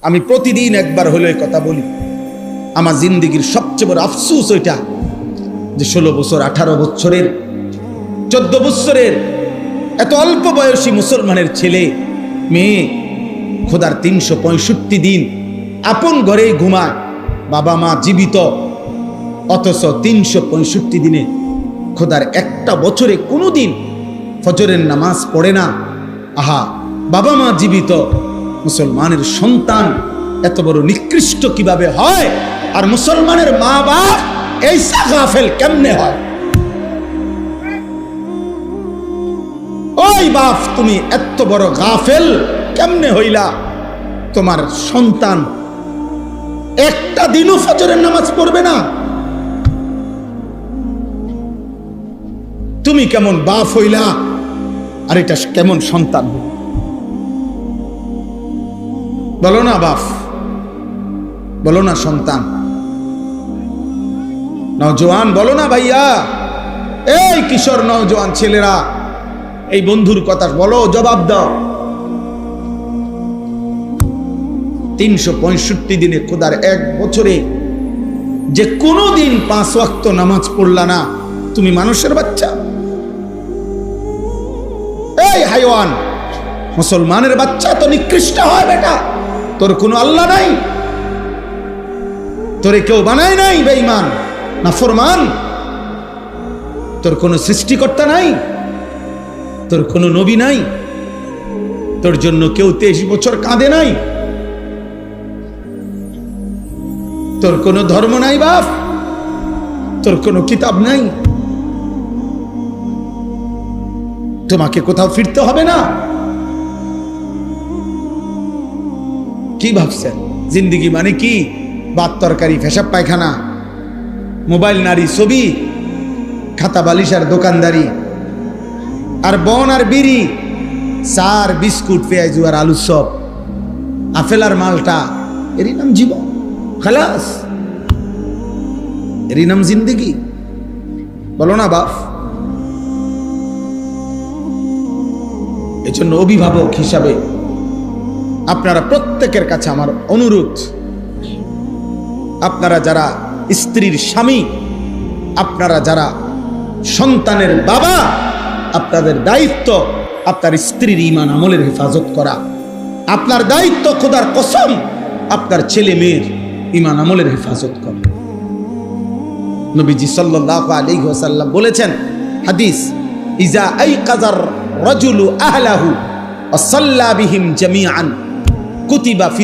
আমি প্রতিদিন একবার হলো এই কথা বলি। আমার জিন্দেগির সবচেয়ে বড় আফসোস ওইটা যে 16 বছর, 18 বছরের, 14 বছরের এত অল্প বয়সী মুসলমানের ছেলে মেয়ে খোদার 365 দিন আপন ঘরেই ঘুমায়, বাবা মা জীবিত, অথচ 365 দিনে খোদার একটা বছরে কোনো দিন ফজরের নামাজ পড়ে না। আহা, বাবা মা জীবিত, মুসলমানের সন্তান এত বড় নিকৃষ্ট কিভাবে হয়? আর মুসলমানের মা বাপ এইসা গাফেল কেমনে হয়? ওই বাপ, তুমি এত বড় গাফেল কেমনে হইলা? তোমার সন্তান একটা দিনও ফজরের নামাজ পড়বে না। তুমি কেমন বাপ হইলা? আর এটা কেমন সন্তান? বলো না বাপ, বলো না সন্তান। নওজোয়ান বলো না ভাইয়া, এই কিশোর নওজোয়ান ছেলেরা, এই বন্ধুর কথা বলো, জবাব দাও। 365 দিনে খোদার এক বছরে যে কোনো দিন 5 ওয়াক্ত নামাজ পড়লা না, তুমি মানুষের বাচ্চা? এই হাইওয়ান, মুসলমানের বাচ্চা তো নিকৃষ্ট হয় বেটা। তোর কোনো আল্লাহ নাই, তোরে কেউ বানায় নাই বেঈমান নাফরমান। তোর কোনো সৃষ্টিকর্তা নাই, তোর কোনো নবী নাই, তোর জন্য কেউ 23 বছর কাঁদে নাই, তোর কোনো ধর্ম নাই বাপ, তোর কোনো কিতাব নাই। তোমাকে কোথাও ফিরতে হবে না? কি ভাবছেন জিন্দেগি মানে কি? ভাত তরকারি, পেশাব পায়খানা, মোবাইল, নারী, ছবি, খাতা বালিশ আর দোকানদারি, আর বন আর বিড়ি, চার বিস্কুট, পেঁয়াজু আর আলু সব, আপেল আর মালটা, এরই নাম জীবন? খালাস, এরই নাম জিন্দেগি? বলো না বাপ। এজন্য অভিভাবক হিসাবে আপনারা প্রত্যেকের কাছে আমার অনুরোধ, আপনারা যারা স্ত্রীর স্বামী, আপনারা যারা সন্তানের বাবা, আপনাদের দায়িত্ব আপনার স্ত্রীর ঈমান আমলের হেফাজত করা। আপনার দায়িত্ব খোদার কসম আপনার ছেলে মেয়ের ঈমান আমলের হেফাজত করা। নবীজি সাল্লাল্লাহু আলাইহি ওয়াসাল্লাম বলেছেন, হাদিস, ইজা আইকাযার রাজুলু আহলাহু ওয়া সাল্লা বিহিম জামিআন কুতিবা ফি